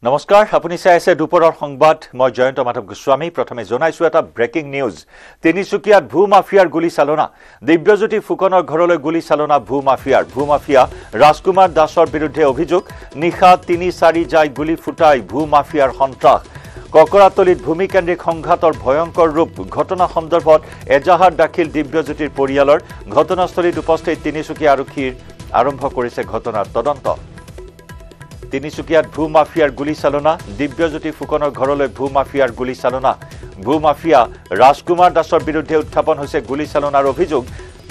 নমস্কাৰ আপুনি চাই আছে দুপৰৰ সংবাদ মই জয়ন্ত মাধৱ গোস্বামী প্ৰথমে জনাইছো এটা ব্ৰেকিং নিউজ তিনিচুকীয়াত ভূ মাফিয়াৰ গুলি চালনা দিব্যজ্যোতি ফুকনৰ ঘৰলৈ গুলি চালনা ভূ মাফিয়া ৰাজকুমাৰ দাসৰ বিৰুদ্ধে অভিযোগ নিশা ৩-৪ যায় গুলি ফুটাই ভূ মাফিয়াৰ সন্ত্ৰাস ককৰাতলিত ভূমিকেন্দ্ৰিক সংঘাতৰ ভয়ংকৰ ৰূপ ঘটনা সন্দৰ্ভত এজাহাৰ দাখিল দিব্যজ্যোতিৰ পৰিয়ালৰ ঘটনাস্থলীত উপস্থিত তিনিচুকীয়া আৰক্ষীৰ আৰম্ভ কৰিছে ঘটনাৰ তদন্ত তিনিচুকীয়াত ভূ মাফিয়াৰ গুলি চালনা দিব্যজ্যোতি ফুকনৰ ঘৰলৈ ভূ মাফিয়াৰ গুলি চালনা ভূ মাফিয়া ৰাজকুমাৰ দাসৰ বিৰুদ্ধে উত্থাপন হৈছে গুলি চালনাৰ অভিযোগ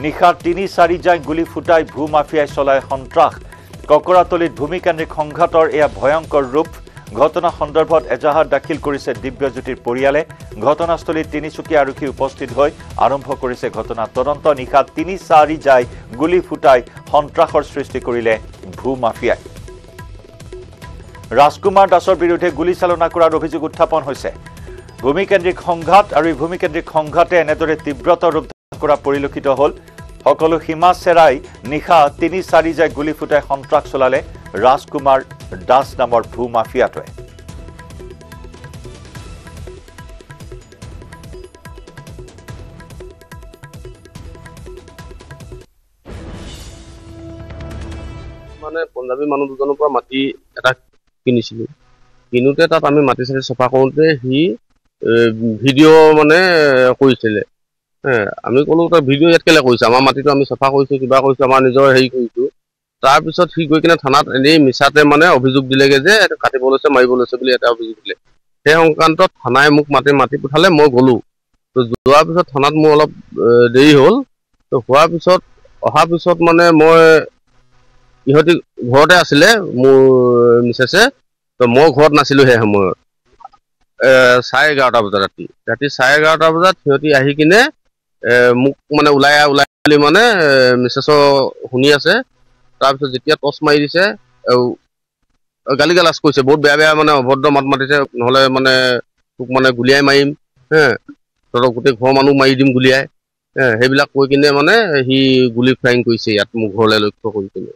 নিশা ৩-৪ যায় গুলি ফুটাই ভূ মাফিয়াই চলায় সন্ত্ৰাস ককৰাতলিত ভূমিকেন্দ্ৰিক সংঘাতৰ এয়া ভয়ংকৰ ৰূপ ঘটনা সন্দৰ্ভত এজাহাৰ দাখিল কৰিছে দিব্যজ্যোতিৰ পৰিয়ালে ঘটনাস্থলীত তিনিচুকীয়া আৰক্ষী উপস্থিত হৈ আৰম্ভ কৰিছে ঘটনা তদন্ত নিশা ৩-৪ যায় গুলি ফুটাই সন্ত্ৰাসৰ সৃষ্টি কৰিলে ভূ মাফিয়াই ৰাজকুমাৰ দাসৰ বিৰুদ্ধে গুলি চালনা কৰাৰ অভিযোগ উত্থাপন হৈছে ভূমিকেন্দ্ৰিক সংঘাত আৰু ভূমিকেন্দ্ৰিক সংঘাতে এনেদৰে তীব্ৰতৰ ৰূপ কৰা পৰিলক্ষিত হ'ল সকলো সীমা চেৰাই নিশা ৩-৪ যায় গুলি ফুটাই সন্ত্ৰাস চলালে ৰাজকুমাৰ দাস নামৰ ভূ মাফিয়াটোৱে মানে পঞ্জাবী মানুহ দুজনৰ পৰা মাটি এটা কিনিছিলো কিনুতে তাত আমি মাটি চাটি চফা কৰোঁতে সি ভিডিঅ' মানে কৰিছিলে আমি ক'লো তাৰ ভিডিঅ' ইয়াত কেলে কৰিছে আমাৰ মাটিটো আমি চফা কৰিছোঁ কিবা কৰিছোঁ আমাৰ নিজৰ হেৰি কৰিছোঁ তাৰপিছত সি গৈ কিনে থানাত এনেই মিছাতে মানে অভিযোগ দিলেগৈ যে এইটো কাটিব লৈছে মাৰিব লৈছে বুলি এটা অভিযোগ দিলে সেই সংক্ৰান্তত থানাই মোক মাতি পঠালে মই গ'লোঁ তো যোৱাৰ পিছত থানাত মোৰ অলপ দেৰি হ'ল তো হোৱাৰ পিছত অহাৰ পিছত মানে মই ইহঁতি ঘৰতে আছিলে মোৰ মিছেছে তো মই ঘৰত নাছিলোঁ সেই সময়ত 11:30 বজাত ৰাতি 11:30 বজাত সিহঁতি আহি কিনে মোক মানে ওলাই বুলি মানে মিছেছৰ শুনি আছে তাৰপিছত যেতিয়া টচ মাৰি দিছে গালি গালাজ কৰিছে বহুত বেয়া মানে অভদ্ৰ মাত মাতিছে নহ'লে মানে তোক মানে গুলিয়াই মাৰিম তহঁতক গোটেই ঘৰৰ মানুহ মাৰি দিম গুলিয়াই সেইবিলাক কৈ কিনে মানে সি গুলি ফায়াৰিং কৰিছে ইয়াত মোৰ ঘৰলৈ লক্ষ্য কৰি কিনে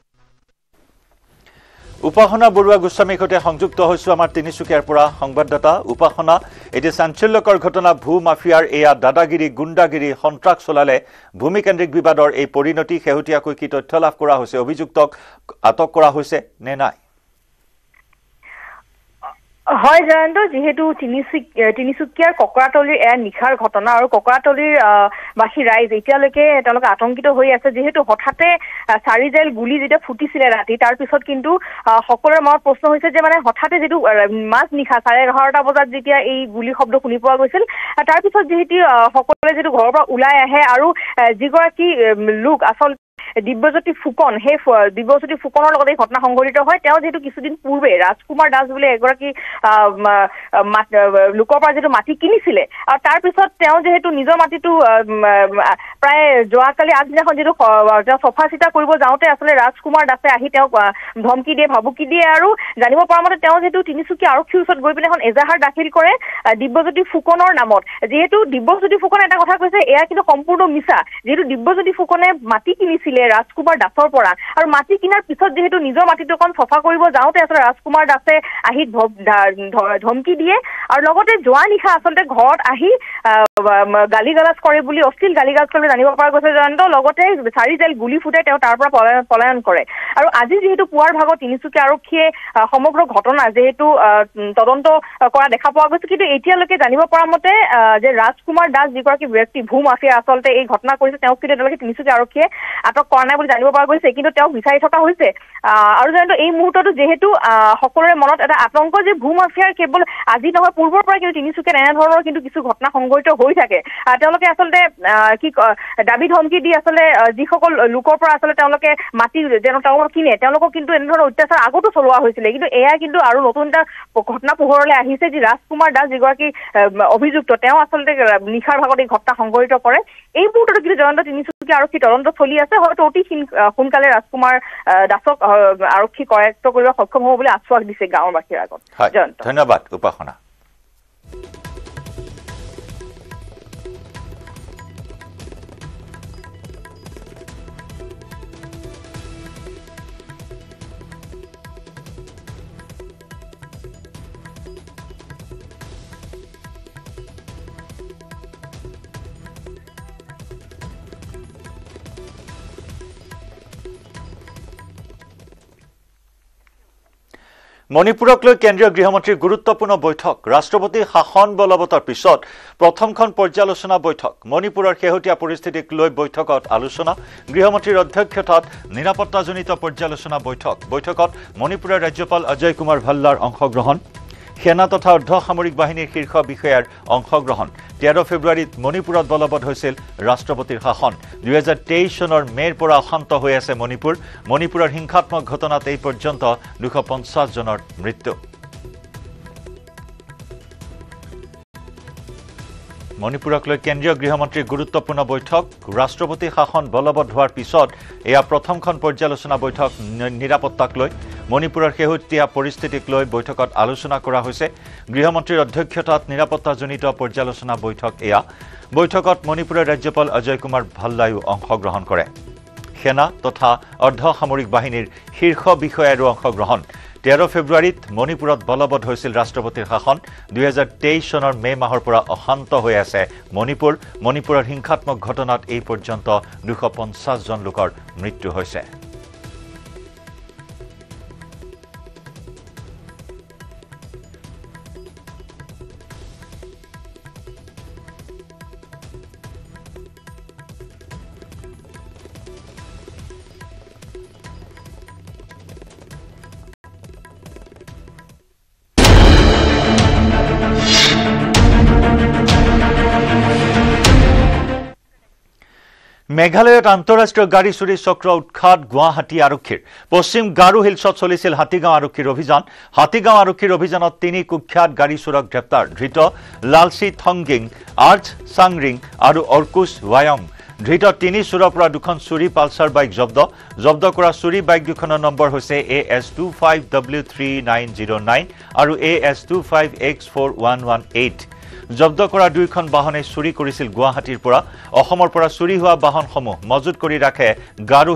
উপাসনা বৰুৱা গোস্বামীৰ সৈতে সংযুক্ত হৈছো আমাৰ তিনিচুকীয়াৰ পৰা সংবাদদাতা উপাসনা এটি চাঞ্চল্যকৰ ঘটনা ভূ মাফিয়াৰ এয়া দাদাগিৰি গুণ্ডাগিৰি সন্ত্ৰাস চলালে ভূমিকেন্দ্ৰিক বিবাদৰ এই পৰিণতি শেহতীয়াকৈ কি তথ্য লাভ কৰা হৈছে অভিযুক্তক আটক কৰা হৈছে নে নাই হয় জয়ন্ত যেহেতু তিনিচুকীয়াৰ ককৰাতলিৰ এয়া নিশাৰ ঘটনা আৰু ককৰাতলিৰ বাসী ৰাইজ এতিয়ালৈকে তেওঁলোকে আতংকিত হৈ আছে যেহেতু হঠাতে 4 জাইল গুলি যেতিয়া ফুটিছিলে ৰাতি তাৰ পিছত কিন্তু সকলোৰে মনত প্ৰশ্ন হৈছে যে মানে হঠাতে যেটো মাছ নিশা 11:30 বজাত যেতিয়া এই গুলি শব্দ শুনি পোৱা গৈছিল তাৰ পিছত যেহেতু সকলোৰে যেটো ঘৰৰ পৰা ওলাই আহে আৰু যিগৰাকী লোক আসল দিব্যজ্যোতি ফুকন সেই দিব্যজ্যোতি ফুকনৰ লগত এই ঘটনা সংঘটিত হয় তেওঁ যেহেতু কিছুদিন পূৰ্বে ৰাজকুমাৰ দাস বুলি এগৰাকী লোকৰ পৰা যেটো মাটি কিনিছিলে আৰু তাৰ পিছত তেওঁ যেহেতু নিজৰ মাটিটো প্ৰায় যোৱাকালি আগদিনাখন যেটো চফা চিতা কৰিব যাওঁতে আসলে ৰাজকুমাৰ দাসে আহি তেওঁক ধমকি দিয়ে ভাবুকি দিয়ে আৰু জানিব পৰা মতে তেওঁ যেটো তিনিচুকীয়া আৰক্ষীৰ ওচৰত গৈ পিনে এখন এজাহাৰ দাখিল কৰে দিব্যজ্যোতি ফুকনৰ নামত যেহেতু দিব্যজ্যোতি ফুকনে এটা কথা কৈছে এয়া কিন্তু সম্পূৰ্ণ মিছা যেহেতু দিব্যজ্যোতি ফুকনে মাটি কিনিছিলে ৰাজকুমাৰ দাসৰ পৰা আৰু মাটি কিনাৰ পিছত যেহেতু নিজৰ মাটিটো অকণ চফা কৰিব যাওঁতে আসলে ৰাজকুমাৰ দাসে আহি ধমকি দিয়ে আৰু লগতে যোৱা নিশা আচলতে ঘৰত আহি গালি গালাজ কৰে বুলি অশ্লীল গালি গালাজ কৰে জানিব পৰা গৈছে জয়ন্ত লগতে 4 জাইল গুলি ফুটাই তেওঁ তাৰ পৰা পলায়ন কৰে আৰু আজি যেহেতু পুৱাৰ ভাগত তিনিচুকীয়া আৰক্ষীয়ে সমগ্ৰ ঘটনা যেহেতু তদন্ত কৰা দেখা পোৱা গৈছে কিন্তু এতিয়ালৈকে জানিব পৰা মতে যে ৰাজকুমাৰ দাস যিগৰাকী ব্যক্তি ভূ মাফিয়া আচলতে এই ঘটনা কৰিছে তেওঁক কিন্তু এতিয়ালৈকে তিনিচুকীয়া আৰক্ষীয়ে আটক কৰা নাই বুলি জানিব পৰা গৈছে কিন্তু তেওঁক বিচাৰি থকা হৈছে আৰু জয়ন্ত এই মুহূৰ্তটো যেহেতু সকলোৰে মনত এটা আতংক যে ভূ মাফিয়াৰ কেৱল আজি নহয় পূৰ্বৰ পৰা কিন্তু তিনিচুকীয়াত এনেধৰণৰ কিন্তু কিছু ঘটনা সংঘটিত হৈ থাকে তেওঁলোকে আচলতে কি দাবী ধমকি দি আচলতে যিসকল লোকৰ পৰা আচলতে তেওঁলোকে মাটি তেওঁলোকক কিনে তেওঁলোকক কিন্তু এনেধৰণৰ অত্যাচাৰ আগতো চলোৱা হৈছিলে কিন্তু এয়া কিন্তু আৰু নতুন এটা ঘটনা পোহৰলৈ আহিছে যে ৰাজকুমাৰ দাস যিগৰাকী অভিযুক্ত তেওঁ আচলতে নিশাৰ ভাগত এই ঘটনা সংঘটিত কৰে এই মুহূৰ্তত কিন্তু জয়ন্ত তিনিচুকীয়া আৰক্ষী তদন্ত চলি আছে হয়তো অতি সোনকালে ৰাজকুমাৰ দাসক আৰক্ষী কৰায়ত্ব কৰিব সক্ষম হ'ব বুলি আশ্বাস দিছে গাঁৱৰবাসীৰ আগত জয়ন্ত ধন্যবাদ উপাসনা মণিপুৰক লৈ কেন্দ্ৰীয় গৃহমন্ত্ৰীৰ গুৰুত্বপূৰ্ণ বৈঠক ৰাষ্ট্ৰপতিৰ শাসন বলবতৰ পিছত প্ৰথমখন পৰ্যালোচনা বৈঠক মণিপুৰৰ শেহতীয়া পৰিস্থিতিক লৈ বৈঠকত আলোচনা গৃহমন্ত্ৰীৰ অধ্যক্ষতাত নিৰাপত্তাজনিত পৰ্যালোচনা বৈঠকত মণিপুৰৰ ৰাজ্যপাল অজয় কুমাৰ ভাল্লাৰ অংশগ্ৰহণ সেনা তথা অৰ্ধসামৰিক বাহিনীৰ শীৰ্ষ বিষয়াৰ অংশগ্ৰহণ 13 ফেব্ৰুৱাৰীত মণিপুৰত বলবৎ হৈছিল ৰাষ্ট্ৰপতিৰ শাসন 2023 চনৰ মেৰ পৰা অশান্ত হৈ আছে মণিপুৰৰ হিংসাত্মক ঘটনাত এই পৰ্যন্ত 250 জনৰ মৃত্যু মণিপুৰক লৈ কেন্দ্ৰীয় গৃহমন্ত্ৰীৰ গুৰুত্বপূৰ্ণ বৈঠক ৰাষ্ট্ৰপতি শাসন বলবৎ হোৱাৰ পিছত এয়া প্ৰথমখন পৰ্যালোচনা বৈঠক নিৰাপত্তাক লৈ মণিপুৰৰ শেহতীয়া পৰিস্থিতিক লৈ বৈঠকত আলোচনা কৰা হৈছে গৃহমন্ত্ৰীৰ অধ্যক্ষতাত নিৰাপত্তাজনিত পৰ্যালোচনা বৈঠক এয়া বৈঠকত মণিপুৰৰ ৰাজ্যপাল অজয় কুমাৰ ভাল্লায়ো অংশগ্ৰহণ কৰে সেনা তথা অৰ্ধসামৰিক বাহিনীৰ শীৰ্ষ বিষয়াৰো অংশগ্ৰহণ 13 ফেব্ৰুৱাৰীত মণিপুৰত বলবৎ হৈছিল ৰাষ্ট্ৰপতিৰ শাসন 2023 চনৰ মে মাহৰ পৰা অশান্ত হৈ আছে মণিপুৰৰ হিংসাত্মক ঘটনাত এই পৰ্যন্ত 250 জন লোকৰ মৃত্যু হৈছে মেঘালয়ত আন্তঃৰাষ্ট্ৰীয় গাড়ী চুৰি চক্ৰ উৎখাত গুৱাহাটী আৰক্ষীৰ পশ্চিম গাৰু হিলছত চলিছিল হাতীগাঁও আৰক্ষীৰ অভিযান হাতীগাঁও আৰক্ষীৰ অভিযানত 3 কুখ্যাত গাড়ী চোৰক গ্ৰেপ্তাৰ ধৃত লালসি থংগিং আৰ্চ চাংৰিং আৰু অৰ্কুশ ৱায়ং ধৃত 3 চোৰৰ পৰা দুখন চুৰি পালচাৰ বাইক জব্দ কৰা চুৰি বাইক দুখনৰ নম্বৰ হৈছে AS25W3909 আৰু AS25X4118 জব্দ কৰা দুইখন বাহনে চুৰি কৰিছিল গুৱাহাটীৰ পৰা অসমৰ পৰা চুৰি হোৱা বাহনসমূহ মজুত কৰি ৰাখে গাৰু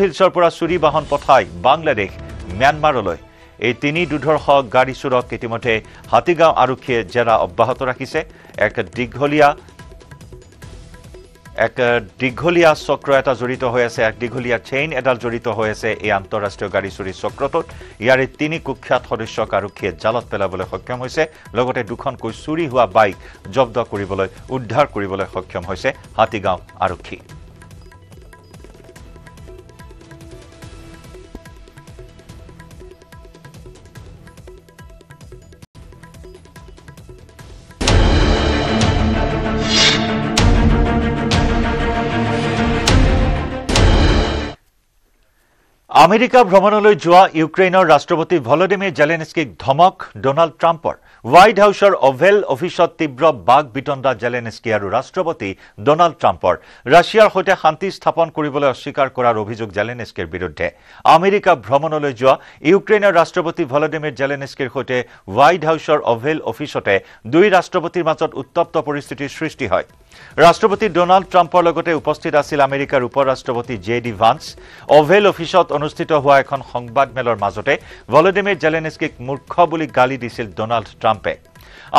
হিলছৰ পৰা চুৰি বাহন পঠাই বাংলাদেশ म्यांमारলৈ এই 3 দুধৰ্ষ গাড়ী চোৰক ইতিমধ্যে হাতীগাঁও আৰক্ষীয়ে জেৰা অব্যাহত ৰাখিছে এক দীঘলীয়া চক্ৰ এটা জড়িত হৈ আছে এক দীঘলীয়া চেইন এডাল জড়িত হৈ আছে এই আন্তঃৰাষ্ট্ৰীয় গাড়ী চুৰি চক্ৰটোত ইয়াৰে 3 কুখ্যাত সদস্যক আৰক্ষীয়ে জালত পেলাবলৈ সক্ষম হৈছে লগতে দুখনকৈ চুৰি হোৱা বাইক জব্দ কৰিবলৈ উদ্ধাৰ কৰিবলৈ সক্ষম হৈছে হাতীগাঁও আৰক্ষী আমেৰিকা ভ্ৰমণলৈ যোৱা ইউক্ৰেইনৰ ৰাষ্ট্ৰপতি ভলোদিমিৰ জেলেনস্কিক ধমক ডোনাল্ড ট্ৰাম্পৰ হোৱাইট হাউছৰ অভেল অফিচত তীব্ৰ বাক বিতণ্ডা জেলেনস্কি আৰু ৰাষ্ট্ৰপতি ডোনাল্ড ট্ৰাম্পৰ ৰাছিয়াৰ সৈতে শান্তি স্থাপন কৰিবলৈ অস্বীকাৰ কৰাৰ অভিযোগ জেলেনস্কিৰ বিৰুদ্ধে আমেৰিকা ভ্ৰমণলৈ যোৱা ইউক্ৰেইনৰ ৰাষ্ট্ৰপতি ভলোদিমিৰ জেলেনস্কিৰ সৈতে হোৱাইট হাউছৰ অভেল অফিচতে দুই ৰাষ্ট্ৰপতিৰ মাজত উত্তপ্ত পৰিস্থিতিৰ সৃষ্টি হয় ৰাষ্ট্ৰপতি ডোনাল্ড ট্ৰাম্পৰ লগতে উপস্থিত আছিল আমেৰিকাৰ উপ-ৰাষ্ট্ৰপতি জেডি ভান্স অভেল অফিচত অনুষ্ঠিত হোৱা এখন সংবাদমেলৰ মাজতে ভলোদিমিৰ জেলেনস্কিক মূৰ্খ বুলি গালি দিছিল ডোনাল্ড ট্ৰাম্পে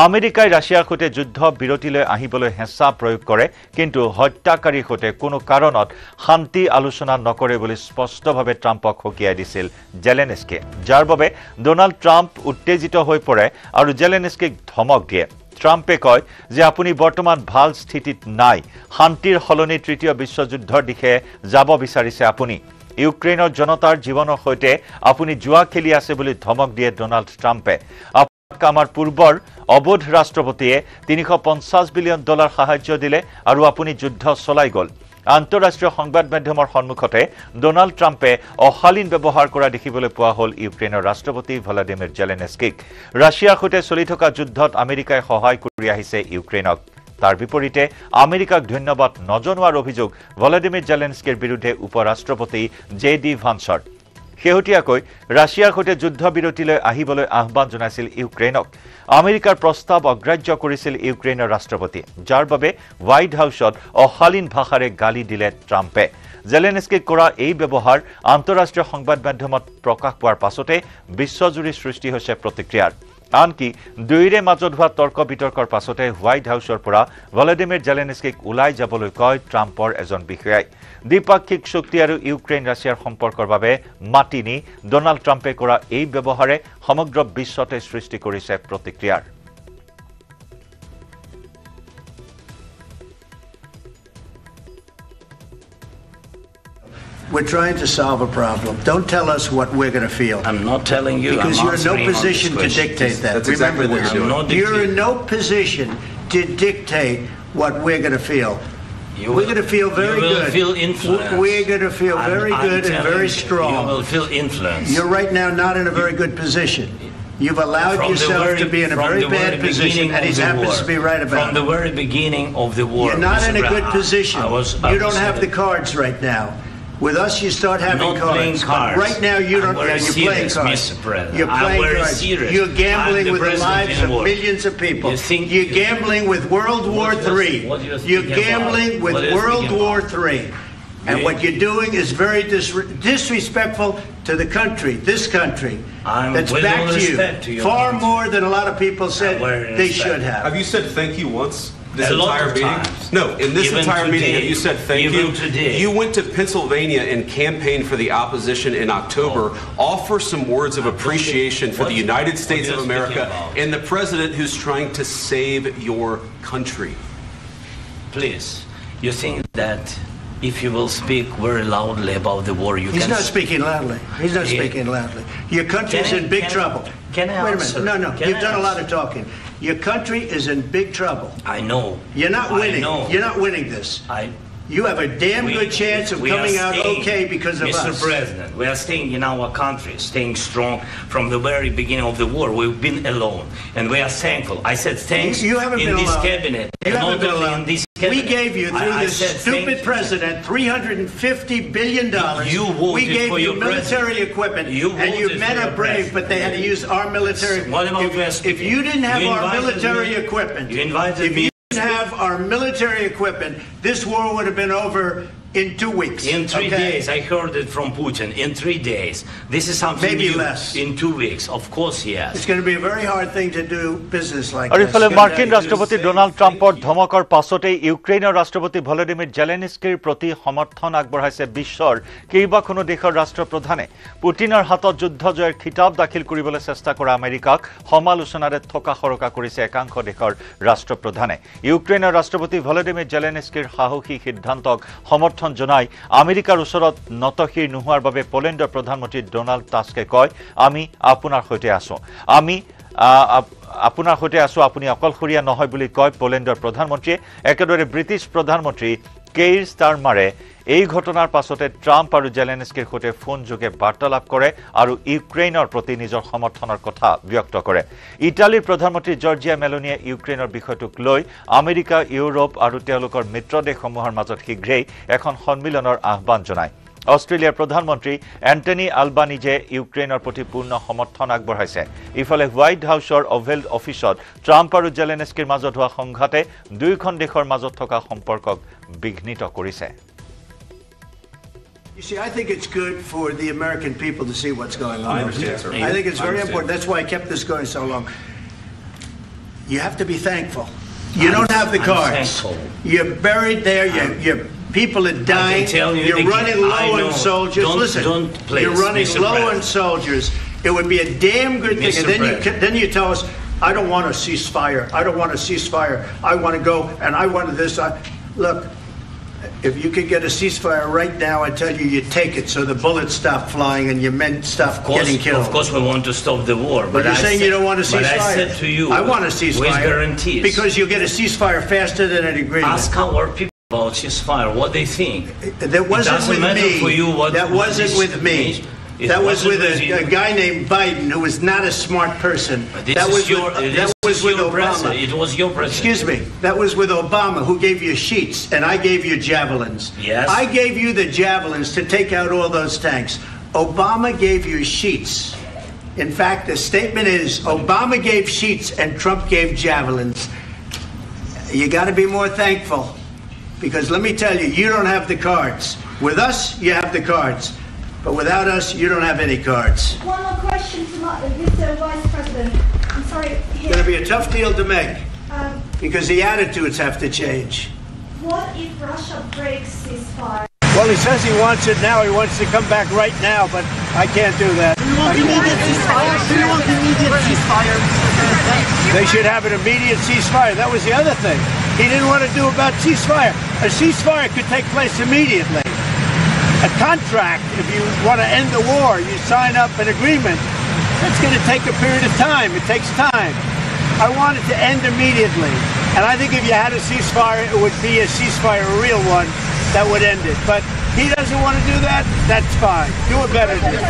আমেৰিকাই ৰাছিয়াৰ সৈতে যুদ্ধ বিৰতিলৈ আহিবলৈ হেঁচা প্ৰয়োগ কৰে কিন্তু হত্যাকাৰীৰ সৈতে কোনো কাৰণত শান্তি আলোচনা নকৰে বুলি স্পষ্টভাৱে ট্ৰাম্পক হকিয়াই দিছিল জেলেনস্কি যাৰ বাবে ডোনাল্ড ট্ৰাম্প উত্তেজিত হৈ পৰে আৰু জেলেনস্কিক ধমক দিয়ে ট্ৰাম্পে কয় যে আপুনি বৰ্তমান ভাল স্থিতিত নাই শান্তিৰ হলনি তৃতীয় বিশ্বযুদ্ধৰ দিশে যাব বিচাৰিছে আপুনি ইউক্ৰেইনৰ জনতাৰ জীৱনৰ সৈতে আপুনি জুৱা খেলি আছে বুলি ধমক দিয়ে ডোনাল্ড ট্ৰাম্পে আমাৰ পূৰ্বৰ অবধ ৰাষ্ট্ৰপতিয়ে $350 বিলিয়ন সাহায্য দিলে আৰু আপুনি যুদ্ধ চলাই গ'ল আন্তঃৰাষ্ট্ৰীয় সংবাদ মাধ্যমৰ সন্মুখতে ডোনাল্ড ট্ৰাম্পে অশালীন ব্যৱহাৰ কৰা দেখিবলৈ পোৱা হ'ল ইউক্ৰেইনৰ ৰাষ্ট্ৰপতি ভলোদিমিৰ জেলেনস্কিক ৰাছিয়াৰ সৈতে চলি থকা যুদ্ধত আমেৰিকাই সহায় কৰি আহিছে ইউক্ৰেইনক তাৰ বিপৰীতে আমেৰিকাক ধন্যবাদ নজনোৱাৰ অভিযোগ ভলোদিমিৰ জেলেনস্কিৰ বিৰুদ্ধে উপ-ৰাষ্ট্ৰপতি জেডি ভান্সৰ শেহতীয়াকৈ ৰাছিয়াৰ সৈতে যুদ্ধ বিৰতিলৈ আহিবলৈ আহ্বান জনাইছিল ইউক্ৰেইনক আমেৰিকাৰ প্ৰস্তাৱ অগ্ৰাহ্য কৰিছিল ইউক্ৰেইনৰ ৰাষ্ট্ৰপতি যাৰ বাবে হোৱাইট হাউছত অশালীন ভাষাৰে গালি দিলে ট্ৰাম্পে জেলেনস্কিক কৰা এই ব্যৱহাৰ আন্তঃৰাষ্ট্ৰীয় সংবাদ মাধ্যমত প্ৰকাশ পোৱাৰ পাছতে বিশ্বজুৰি সৃষ্টি হৈছে প্ৰতিক্ৰিয়াৰ আনকি দুয়োৰে মাজত হোৱা তৰ্ক বিতৰ্কৰ পাছতে হোৱাইট হাউচৰ পৰা ভলোদিমিৰ জেলেনস্কিক ওলাই যাবলৈ কয় ট্ৰাম্পৰ এজন বিষয়াই দ্বিপাক্ষিক চুক্তি আৰু ইউক্ৰেইন ৰাছিয়াৰ সম্পৰ্কৰ বাবে মাতি নি ডোনাল্ড ট্ৰাম্পে কৰা এই ব্যৱহাৰে সমগ্ৰ বিশ্বতে সৃষ্টি কৰিছে প্ৰতিক্ৰিয়াৰ We're trying to solve a problem. Don't tell us what we're going to feel. I'm not telling you. Because you're in no position to dictate that. That's Remember exactly what this. you're doing. You're in no position to dictate what we're going to feel. We're going to feel very good. You will feel influenced. We're going to feel very good and very strong. You will feel influenced. You're right now not in a very good position. You've allowed yourself to be in a very bad position, and he happens to be right about it. From the very beginning of the war. You're not in a good position. You don't have the cards right now. With us, you start having not cards. Playing cards. Right now, you don't. You're playing cards. Mr. President. You're playing cards. Serious. You're gambling with the lives of millions of people. You're gambling with World War III. You're gambling with World War III. And what you're doing is very disrespectful to the country, this country, that's back to you, far more than a lot of people said they should have. Have you said thank you once? This entire meeting? No, in this entire meeting, have you said thank you? You went to Pennsylvania and campaigned for the opposition in October. Offer some words of appreciation for the United States of America and the president who's trying to save your country. Please, you think that if you will speak very loudly about the war, you He's not speaking loudly. He's not speaking loudly. Your country is in big trouble. Can I Wait a answer? minute. No. You've done a lot of talking. Your country is in big trouble. I know. You're not winning. I know. You're not winning this. You have a damn good chance of coming out okay because of us. Mr. President, we are staying in our country, staying strong from the very beginning of the war. We've been alone, and we are thankful. I said thanks you haven't in been this alone. cabinet. You haven't been alone. In this cabinet. We gave you, through this stupid president, $350 billion. We gave you military equipment, and you men are brave, but they had to use our military. What about if you didn't have our military equipment, have our military equipment, this war would have been over in 2 weeks. In 3 days. I heard it from Putin. In 3 days. This is something maybe new. Less. In 2 weeks. Of course, yes. It's going to be a very hard thing to do business like আৰু this. ইফালে মাৰ্কিন ৰাষ্ট্ৰপতি Donald ট্ৰাম্পৰ ধমকৰ পাছতে ইউক্ৰেইনৰ ৰাষ্ট্ৰপতি Volodymyr জেলেনস্কিৰ প্ৰতি সমৰ্থন আগবঢ়াইছে বিশ্বৰ কেইবাখনো দেশৰ ৰাষ্ট্ৰপ্ৰধানে পুটিনৰ হাতত যুদ্ধ জয়ৰ খিতাপ দাখিল কৰিবলৈ চেষ্টা কৰা আমেৰিকাক সমালোচনাৰে থকা সৰকা কৰিছে একাংশ দেশৰ ৰাষ্ট্ৰপ্ৰধানে ইউক্ৰেইনৰ ৰাষ্ট্ৰপতি ভলোদিমিৰ জেলেনস্কিৰ সাহসী সিদ্ধান্তক সমৰ্থন জনাই আমেৰিকাৰ ওচৰত নতশিৰ নোহোৱাৰ বাবে পোলেণ্ডৰ প্ৰধানমন্ত্ৰী ডোনাল্ড টাস্কে কয় আমি আপোনাৰ সৈতে আছো আপোনাৰ সৈতে আছো আপুনি অকলশৰীয়া নহয় বুলি কয় পোলেণ্ডৰ প্ৰধানমন্ত্ৰীয়ে একেদৰে ব্ৰিটিছ প্ৰধানমন্ত্ৰী কেইৰ ষ্টাৰমাৰে এই ঘটনাৰ পাছতে ট্ৰাম্প আৰু জেলেনস্কিৰ সৈতে ফোন যোগে বাৰ্তালাপ কৰে আৰু ইউক্ৰেইনৰ প্ৰতি নিজৰ সমৰ্থনৰ কথা ব্যক্ত কৰে ইটালীৰ প্ৰধানমন্ত্ৰী জৰ্জিয়া মেলোনিয়ে ইউক্ৰেইনৰ বিষয়টোক লৈ আমেৰিকা ইউৰোপ আৰু তেওঁলোকৰ মিত্ৰ দেশসমূহৰ মাজত শীঘ্ৰেই এখন সন্মিলনৰ আহ্বান জনায় অষ্ট্ৰেলিয়াৰ প্ৰধানমন্ত্ৰী এন্টনি আলবানিজে ইউক্ৰেইনৰ প্ৰতি পূৰ্ণ সমৰ্থন আগবঢ়াইছে ইফালে হোৱাইট হাউচৰ অভেল অফিচত ট্ৰাম্প আৰু জেলেনস্কিৰ মাজত হোৱা সংঘাতে দুয়োখন দেশৰ মাজত থকা সম্পৰ্কক বিঘ্নিত কৰিছে You see, I think it's good for the American people to see what's going on. I understand, sir. I think it's very important. That's why I kept this going so long. You have to be thankful. You don't have the cards. You're buried there. Your people are dying. You're running low on soldiers. Listen, you're running low on soldiers. It would be a damn good thing. And then you tell us, I don't want a ceasefire. I don't want a ceasefire. I want to go, and I want this. Look. If you could get a ceasefire right now, I tell you, you take it so the bullets stop flying and your men stop getting killed. Of course, we want to stop the war. But you're saying you don't want a ceasefire. But I said to you, I want a ceasefire. With guarantees. Because you'll get a ceasefire faster than an agreement. Ask our people about ceasefire, what they think. That wasn't with me. That wasn't with me. That was with a guy named Biden, who was not a smart person. That was with Obama. It was your president. Excuse me. That was with Obama, who gave you sheets, and I gave you javelins. Yes. I gave you the javelins to take out all those tanks. Obama gave you sheets. In fact, the statement is Obama gave sheets and Trump gave javelins. You got to be more thankful, because let me tell you, you don't have the cards. With us, you have the cards. But without us, you don't have any cards. One more question to Mr. Vice President. I'm sorry. It's going to be a tough deal to make because the attitudes have to change. What if Russia breaks ceasefire? Well, he says he wants it now. He wants to come back right now, but I can't do that. Do you want immediate ceasefire? Do you want immediate ceasefire? They should have an immediate ceasefire. That was the other thing. He didn't want to do about ceasefire. A ceasefire could take place immediately. A contract, if you want to end the war, you sign up an agreement. That's going to take a period of time. It takes time. I want it to end immediately. And I think if you had a ceasefire, it would be a ceasefire, a real one, that would end it. But he doesn't want to do that. That's fine. Do a better deal.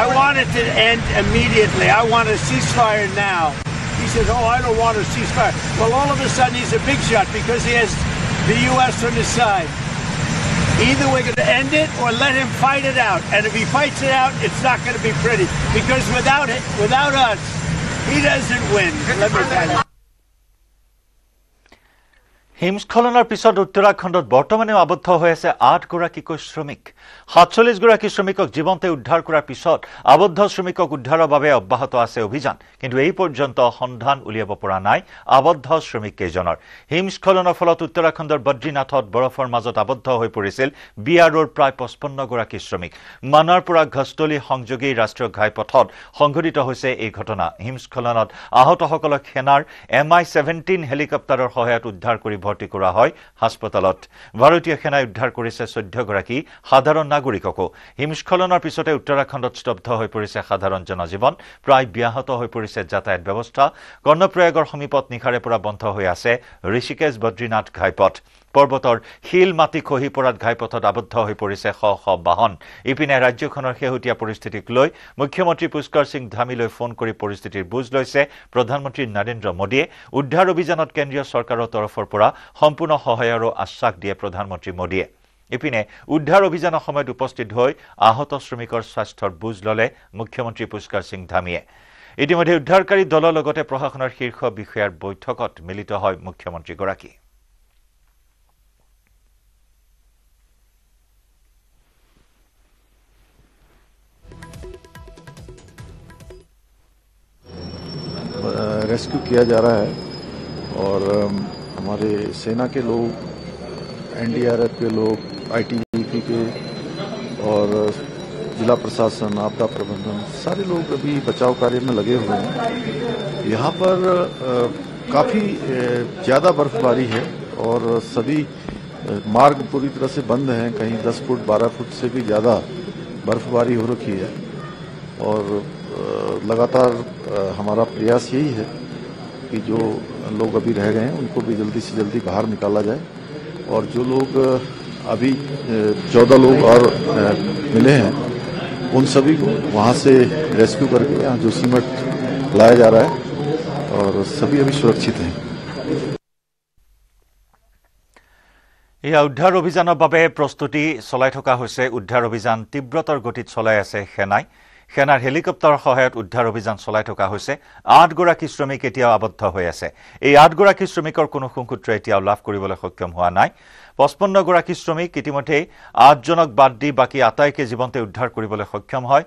I want it to end immediately. I want a ceasefire now. He says, oh, I don't want a ceasefire. Well, all of a sudden, he's a big shot because he has the U.S. on his side. Either we're going to end it or let him fight it out. And if he fights it out, it's not going to be pretty. Because without us, he doesn't win. Let me tell you. হিমস্খলনৰ পিছত উত্তৰাখণ্ডত বৰ্তমানেও আবদ্ধ হৈ আছে 8 গৰাকীকৈ শ্ৰমিক 47 গৰাকী শ্ৰমিকক জীৱন্তে উদ্ধাৰ কৰাৰ পিছত আবদ্ধ শ্ৰমিকক উদ্ধাৰৰ বাবে অব্যাহত আছে অভিযান কিন্তু এই পৰ্যন্ত সন্ধান উলিয়াব পৰা নাই আবদ্ধ শ্ৰমিক কেইজনৰ হিমস্খলনৰ ফলত উত্তৰাখণ্ডৰ বদ্ৰীনাথত বৰফৰ মাজত আবদ্ধ হৈ পৰিছিল বিআৰঅৰ প্ৰায় 55 গৰাকী শ্ৰমিক মানাৰ পৰা ঘষ্টলি সংযোগী ৰাষ্ট্ৰীয় ঘাইপথত সংঘটিত হৈছে এই ঘটনা হিমস্খলনত আহতসকলক সেনাৰ MI-17 হেলিকপ্টাৰৰ সহায়ত উদ্ধাৰ কৰি ভৰ্তি কৰা হয় হাস্পতালত ভাৰতীয় সেনাই উদ্ধাৰ কৰিছে 14 গৰাকী সাধাৰণ নাগৰিককো হিমস্খলনৰ পিছতে উত্তৰাখণ্ডত স্তব্ধ হৈ পৰিছে সাধাৰণ জনজীৱন প্ৰায় ব্যাহত হৈ পৰিছে যাতায়াত ব্যৱস্থা কৰ্ণপ্ৰয়াগৰ সমীপত নিখাৰে পৰা বন্ধ হৈ আছে ঋষিকেশ বদ্ৰীনাথ ঘাইপথ পৰ্বতৰ হিল মাটি খহি পৰাত ঘাইপথত আবদ্ধ হৈ পৰিছে শ শ বাহন ইপিনে ৰাজ্যখনৰ হেহুটিয়া পৰিস্থিতিক লৈ মুখ্যমন্ত্ৰী পুষ্কৰ সিং ধামিলৈ ফোন কৰি পৰিস্থিতিৰ বুজ লৈছে প্ৰধানমন্ত্ৰী নৰেন্দ্ৰ মোদীয়ে উদ্ধাৰ অভিযানত কেন্দ্ৰীয় চৰকাৰৰ তৰফৰ পৰা সম্পূৰ্ণ সহায়ৰ আশ্বাস দিয়ে প্ৰধানমন্ত্ৰী মোদীয়ে ইপিনে উদ্ধাৰ অভিযানৰ সময়ত উপস্থিত হৈ আহত শ্ৰমিকৰ স্বাস্থ্যৰ বুজ ললে মুখ্যমন্ত্ৰী পুষ্কৰ সিং ধামিয়ে ইতিমধ্যে উদ্ধাৰকাৰী দলৰ লগতে প্ৰশাসনৰ শীৰ্ষ বিষয়াৰ বৈঠকত মিলিত হয় মুখ্যমন্ত্ৰী গৰাকী रेस्क्यू किया जा रहा है और हमारे सेना के लोग एनडीआरएफ के लोग आईटीबीपी के और जिला प्रशासन आपदा प्रबंधन सारे लोग अभी बचाव कार्य में लगे हुए हैं यहाँ पर काफ़ी ज़्यादा बर्फबारी है और सभी मार्ग पूरी तरह से बंद हैं कहीं 10 फुट 12 फुट से भी ज़्यादा बर्फबारी हो रखी है और लगातार हमारा प्रयास यही है कि जो लोग अभी रह गए हैं उनको भी जल्दी से जल्दी बाहर निकाला जाए और जो लोग अभी 14 लोग और मिले हैं उन सभी को वहाँ से रेस्क्यू करके यहाँ जोशीमठ लाया जा रहा है और सभी अभी सुरक्षित हैं এই উদ্ধাৰ অভিযানৰ বাবে প্ৰস্তুতি চলাই থকা হৈছে উদ্ধাৰ অভিযান তীব্ৰতৰ গতিত চলাই আছে সেনাই সেনাৰ হেলিকপ্টাৰৰ সহায়ত উদ্ধাৰ অভিযান চলাই থকা হৈছে 8 গৰাকী শ্ৰমিক এতিয়াও আবদ্ধ হৈ আছে এই 8 গৰাকী শ্ৰমিকৰ কোনো সংসূত্ৰ এতিয়াও লাভ কৰিবলৈ সক্ষম হোৱা নাই 55 গৰাকী শ্ৰমিক ইতিমধ্যে 8 জনক বাদ দি বাকি আটাইকে জীৱন্তে উদ্ধাৰ কৰিবলৈ সক্ষম হয়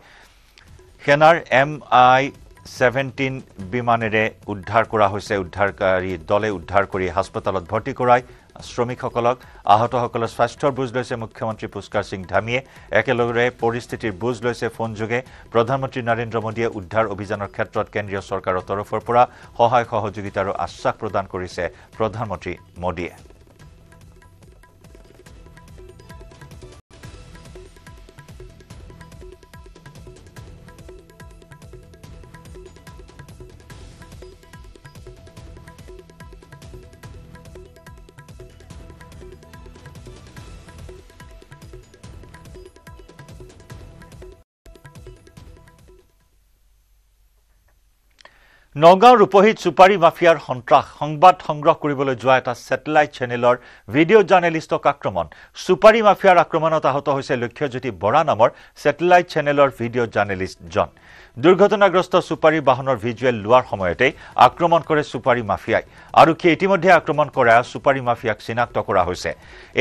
সেনাৰ MI-17 বিমানেৰে উদ্ধাৰ কৰা হৈছে উদ্ধাৰকাৰী দলে উদ্ধাৰ কৰি হাস্পতালত ভৰ্তি কৰায় শ্ৰমিকসকলক আহতসকলৰ স্বাস্থ্যৰ বুজ লৈছে মুখ্যমন্ত্ৰী পুষ্কৰ সিং ধামিয়ে একেলগে পৰিস্থিতিৰ বুজ লৈছে ফোন যোগে প্ৰধানমন্ত্ৰী নৰেন্দ্ৰ মোদীয়ে উদ্ধাৰ অভিযানৰ ক্ষেত্ৰত কেন্দ্ৰীয় চৰকাৰৰ তৰফৰ পৰা সহায় সহযোগিতাৰ আশ্বাস প্ৰদান কৰিছে প্ৰধানমন্ত্ৰী মোদীয়ে নগাঁও ৰূপহীত সুপাৰী মাফিয়াৰ সন্ত্ৰাস সংবাদ সংগ্ৰহ কৰিবলৈ যোৱা এটা স্যাটেলাইট চেনেলৰ ভিডিঅ' জাৰ্নেলিষ্টক আক্ৰমণ সুপাৰী মাফিয়াৰ আক্ৰমণত আহত হৈছে লক্ষ্যজ্যোতি বৰা নামৰ স্যাটেলাইট চেনেলৰ ভিডিঅ' জাৰ্নেলিষ্টজন দুৰ্ঘটনাগ্ৰস্ত সুপাৰী বাহনৰ ভিজুৱেল লোৱাৰ সময়তে আক্ৰমণ কৰে সুপাৰী মাফিয়াই আৰক্ষীয়ে ইতিমধ্যে আক্ৰমণ কৰা সুপাৰী মাফিয়াক চিনাক্ত কৰা হৈছে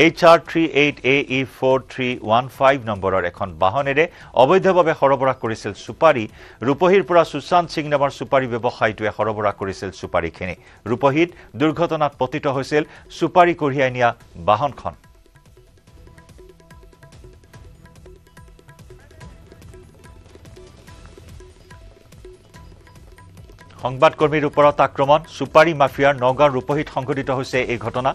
HR38AE4315 নম্বৰৰ এখন বাহনেৰে অবৈধভাৱে সৰবৰাহ কৰিছিল সুপাৰী ৰূপহীৰ পৰা সুশান্ত সিং নামৰ সুপাৰী ব্যৱসায়ীটোৱে সৰবৰাহ কৰিছিল সুপাৰীখিনি ৰূপহীত দুৰ্ঘটনাত পতিত হৈছিল সুপাৰী কঢ়িয়াই নিয়া বাহনখন সংবাদকৰ্মীৰ ওপৰত আক্ৰমণ সুপাৰী মাফিয়াৰ নগাঁও ৰূপহীত সংঘটিত হৈছে এই ঘটনা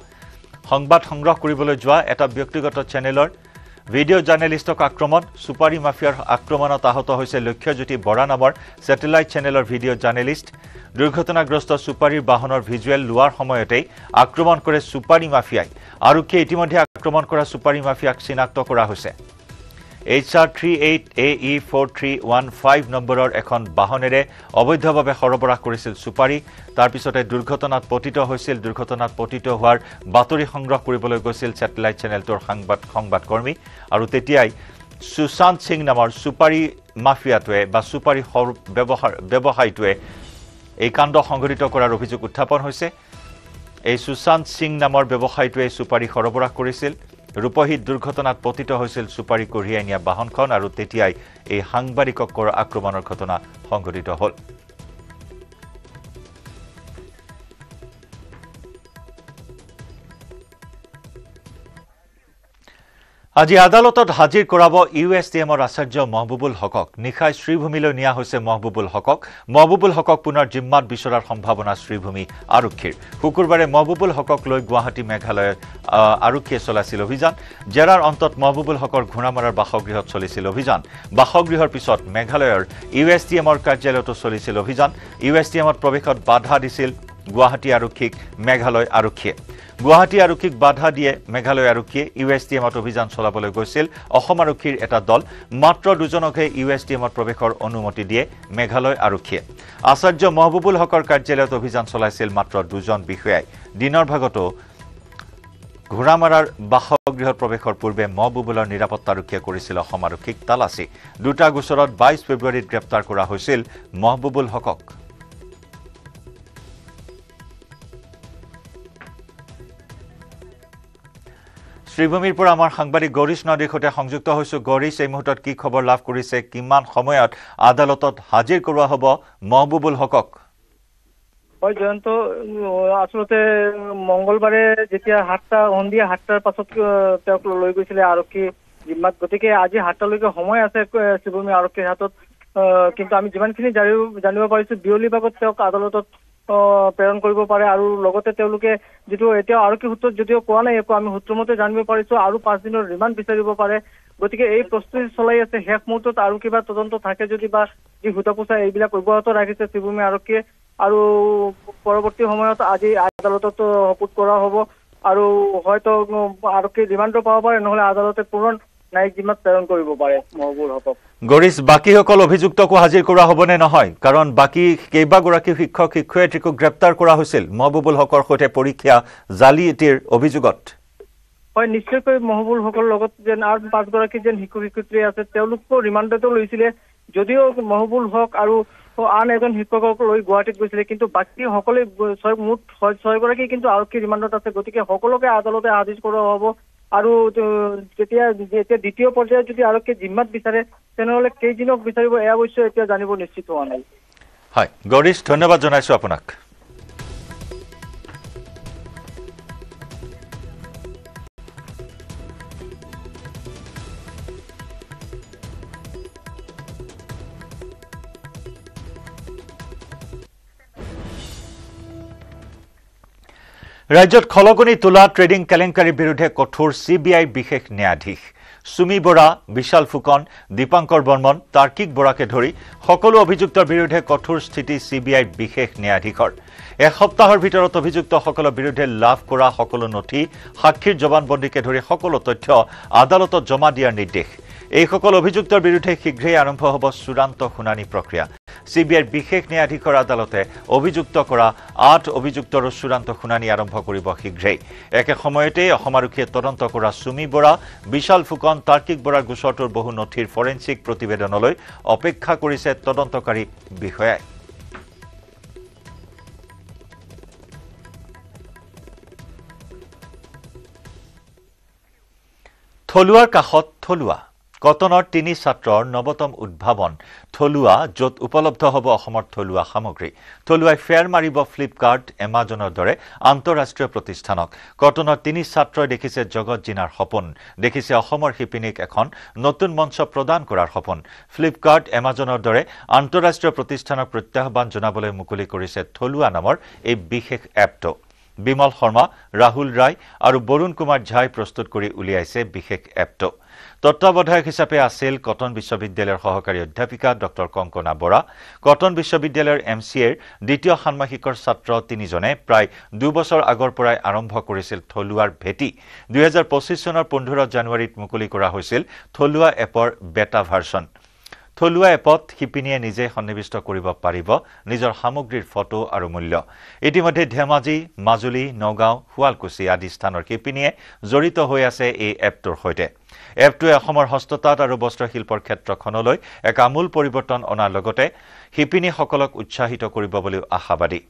সংবাদ সংগ্ৰহ কৰিবলৈ যোৱা এটা ব্যক্তিগত চেনেলৰ ভিডিঅ' জাৰ্নেলিষ্টক আক্ৰমণ সুপাৰী মাফিয়াৰ আক্ৰমণত আহত হৈছে লক্ষ্যজ্যোতি বৰা নামৰ স্যাটেলাইট চেনেলৰ ভিডিঅ' জাৰ্নেলিষ্ট দুৰ্ঘটনাগ্ৰস্ত সুপাৰীৰ বাহনৰ ভিজুৱেল লোৱাৰ সময়তে আক্ৰমণ কৰে সুপাৰী মাফিয়াই আৰক্ষীয়ে ইতিমধ্যে আক্ৰমণ কৰা সুপাৰী মাফিয়াক চিনাক্ত কৰা হৈছে HR38AE4315 নম্বৰৰ এখন বাহনেৰে অবৈধভাৱে সৰবৰাহ কৰিছিল সুপাৰী তাৰ পিছতে দুৰ্ঘটনাত পতিত হৈছিল দুৰ্ঘটনাত পতিত হোৱাৰ বাতৰি সংগ্ৰহ কৰিবলৈ গৈছিল স্যাটেলাইট চেনেলটোৰ সংবাদকৰ্মী আৰু তেতিয়াই সুশান্ত সিং নামৰ সুপাৰী মাফিয়াটোৱে বা সুপাৰী ব্যৱসায়ীটোৱে এই কাণ্ড সংঘটিত কৰাৰ অভিযোগ উত্থাপন হৈছে এই সুশান্ত সিং নামৰ ব্যৱসায়ীটোৱে সুপাৰী সৰবৰাহ কৰিছিল ৰূপহীত দুৰ্ঘটনাত পতিত হৈছিল সুপাৰী কঢ়িয়াই নিয়া বাহনখন আৰু তেতিয়াই এই সাংবাদিকক কৰা আক্ৰমণৰ ঘটনা সংঘটিত হ'ল আজি আদালতত হাজিৰ কৰাব ইউএছটিএমৰ আচাৰ্য মহবুবুল হকক নিখাই শ্ৰীভূমিলৈ নিয়া হৈছে মহবুবুল হকক পুনৰ জিম্মাত বিচৰাৰ সম্ভাৱনা শ্ৰীভূমি আৰক্ষীৰ শুকুৰবাৰে মহবুবুল হকক লৈ গুৱাহাটী মেঘালয়ৰ আৰক্ষীয়ে চলাইছিল অভিযান জেৰাৰ অন্তত মহবুবুল হকৰ ঘোঁৰামাৰাৰ বাসগৃহত চলিছিল অভিযান বাসগৃহৰ পিছত মেঘালয়ৰ ইউএছটিএমৰ কাৰ্যালয়তো চলিছিল অভিযান ইউএছটিএমত প্ৰৱেশত বাধা দিছিল গুৱাহাটী আৰক্ষীক মেঘালয় আৰক্ষীয়ে গুৱাহাটী আৰক্ষীক বাধা দিয়ে মেঘালয় আৰক্ষীয়ে ইউএছটিএমত অভিযান চলাবলৈ গৈছিল অসম আৰক্ষীৰ এটা দল মাত্ৰ দুজনকহে ইউএছটিএমত প্ৰৱেশৰ অনুমতি দিয়ে মেঘালয় আৰক্ষীয়ে আচাৰ্য মহবুবুল হকৰ কাৰ্যালয়ত অভিযান চলাইছিল মাত্ৰ দুজন বিষয়াই দিনৰ ভাগতো ঘোঁৰামাৰাৰ বাসগৃহত প্ৰৱেশৰ পূৰ্বে মহবুবুলৰ নিৰাপত্তাৰক্ষীয়ে কৰিছিল অসম আৰক্ষীক তালাচী দুটা গোচৰত 22 ফেব্ৰুৱাৰীত গ্ৰেপ্তাৰ কৰা হৈছিল মহবুবুল হকক শ্ৰীভূমিৰ পৰা আমাৰ সাংবাদিক গৌৰীশ নদীৰ সৈতে সংযুক্ত হৈছো গৌৰীশ এই মুহূৰ্তত কি খবৰ লাভ কৰিছে কিমান সময়ত আদালতত হাজিৰ কৰোৱা হ'ব মহবুবুল হকক হয় জয়ন্ত আসলতে মঙ্গলবাৰে যেতিয়া সন্ধিয়া 7টাৰ পাছত তেওঁক লৈ গৈছিলে আৰক্ষী জিম্মাত গতিকে আজি 7টালৈকে সময় আছে শ্ৰীভূমি আৰক্ষীৰ হাতত কিন্তু আমি যিমানখিনি জানিব পাৰিছো বিয়লি ভাগত তেওঁক আদালতত প্ৰেৰণ কৰিব পাৰে আৰু লগতে তেওঁলোকে যেটো এতিয়া আৰক্ষী সূত্ৰত যদিও কোৱা নাই একো আমি সূত্ৰমতে জানিব পাৰিছো আৰু 5 দিনৰ ৰিমান্ড বিচাৰিব পাৰে গতিকে এই প্ৰস্তুতি চলাই আছে শেষ মুহূৰ্তত আৰু কিবা তদন্ত থাকে যদি বা যি হুতাপুচা এইবিলাক অব্যাহত ৰাখিছে শ্ৰীভূমি আৰক্ষীয়ে আৰু পৰৱৰ্তী সময়ত আজি আদালতত হপুট কৰা হ'ব আৰু হয়তো আৰক্ষী ৰিমান্ডো পাব পাৰে নহলে আদালতে পুৰণ ন্যায়িক জিম্মাত প্ৰেৰণ কৰিব পাৰে মহবুবুল হকক গৌৰীশ বাকীসকল অভিযুক্তকো হাজিৰ কৰা হ'বনে নহয় কাৰণ বাকী কেইবাগৰাকী শিক্ষক শিক্ষয়িত্ৰীকো গ্ৰেপ্তাৰ কৰা হৈছিল মহবুবুল হকৰ সৈতে পৰীক্ষা জালিয়াতিৰ অভিযোগত হয় নিশ্চয়কৈ মহবুবুল হকৰ লগত যেন আৰু 5 গৰাকী যেন শিক্ষক শিক্ষয়িত্ৰী আছে তেওঁলোকো ৰিমান্ডতো লৈছিলে যদিও মহবুবুল হক আৰু আন এজন শিক্ষকক লৈ গুৱাহাটীত গৈছিলে কিন্তু বাকী সকলে মুঠ 6 গৰাকী কিন্তু আৰক্ষী ৰিমান্ডত আছে গতিকে সকলোকে আদালতে হাজিৰ কৰা হ'ব আৰু যেতিয়া দ্বিতীয় পৰ্যায়ত যদি আৰক্ষী জিম্মাত বিচাৰে তেনেহলে কেইদিনক বিচাৰিব এয়া অৱশ্যে এতিয়া জানিব নিশ্চিত হোৱা নাই হয় গৌৰীশ ধন্যবাদ জনাইছো আপোনাক ৰাজ্যত খলকনি তোলা ট্ৰেডিং কেলেংকাৰীৰ বিৰুদ্ধে কঠোৰ সিবিআই বিশেষ ন্যায়াধীশ সুমি বৰা বিশাল ফুকন দীপাংকৰ বৰ্মন তাৰ্কিক বৰাকে ধৰি সকলো অভিযুক্তৰ বিৰুদ্ধে কঠোৰ স্থিতি সিবিআই বিশেষ ন্যায়াধীশৰ এসপ্তাহৰ ভিতৰত অভিযুক্তসকলৰ বিৰুদ্ধে লাভ কৰা সকলো নথি সাক্ষীৰ জবানবন্দীকে ধৰি সকলো তথ্য আদালতত জমা দিয়াৰ নিৰ্দেশ এই সকল অভিযুক্তৰ বিৰুদ্ধে শীঘ্ৰেই আৰম্ভ হ'ব চূড়ান্ত শুনানি প্ৰক্ৰিয়া CBIৰ বিশেষ ন্যায়াধীশৰ আদালতে অভিযুক্ত কৰা 8 অভিযুক্তৰ চূড়ান্ত শুনানি আৰম্ভ কৰিব শীঘ্ৰেই একে সময়তে অসম আৰক্ষীয়ে তদন্ত কৰা সুমি বৰা বিশাল ফুকন তাৰ্কিক বৰাৰ গোচৰটোৰ বহু নথিৰ ফৰেনসিক প্ৰতিবেদনলৈ অপেক্ষা কৰিছে তদন্তকাৰী বিষয়াই থলুৱাৰ কাষত থলুৱা কটনৰ 3 ছাত্ৰৰ নৱতম উদ্ভাৱন থলুৱা য'ত উপলব্ধ হ'ব অসমৰ থলুৱা সামগ্ৰী থলুৱাই ফেয়াৰ মাৰিব ফ্লিপকাৰ্ট এমাজনৰ দৰে আন্তঃৰাষ্ট্ৰীয় প্ৰতিষ্ঠানক কটনৰ 3 ছাত্ৰই দেখিছে জগত জিনাৰ সপোন দেখিছে অসমৰ শিপিনীক এখন নতুন মঞ্চ প্ৰদান কৰাৰ সপোন ফ্লিপকাৰ্ট এমাজনৰ দৰে আন্তঃৰাষ্ট্ৰীয় প্ৰতিষ্ঠানক প্ৰত্যাহ্বান জনাবলৈ মুকলি কৰিছে থলুৱা নামৰ এই বিশেষ এপটো বিমল শৰ্মা ৰাহুল ৰায় আৰু বৰুণ কুমাৰ ঝাই প্ৰস্তুত কৰি উলিয়াইছে বিশেষ এপটো তত্ত্বাৱধায়ক হিচাপে আছিল কটন বিশ্ববিদ্যালয়ৰ সহকাৰী অধ্যাপিকা ডক্টৰ কংকনা বৰা কটন বিশ্ববিদ্যালয়ৰ MCAৰ দ্বিতীয় ষান্মাসিকৰ ছাত্ৰ 3 জনে প্ৰায় 2 বছৰ আগৰ পৰাই আৰম্ভ কৰিছিল থলুৱাৰ ভেটি 2025 চনৰ 15 জানুৱাৰীত মুকলি কৰা হৈছিল থলুৱা এপৰ বেটা ভাৰ্চন থলুৱা এপত শিপিনীয়ে নিজে সন্নিবিষ্ট কৰিব পাৰিব নিজৰ সামগ্ৰীৰ ফটো আৰু মূল্য ইতিমধ্যে ধেমাজি মাজুলী নগাঁও শুৱালকুছি আদি স্থানৰ শিপিনীয়ে জড়িত হৈ আছে এই এপটোৰ সৈতে এপটোৱে অসমৰ হস্ততাঁত আৰু বস্ত্ৰশিল্পৰ ক্ষেত্ৰখনলৈ এক আমূল পৰিৱৰ্তন অনাৰ লগতে শিপিনীসকলক উৎসাহিত কৰিব বুলি আশাবাদী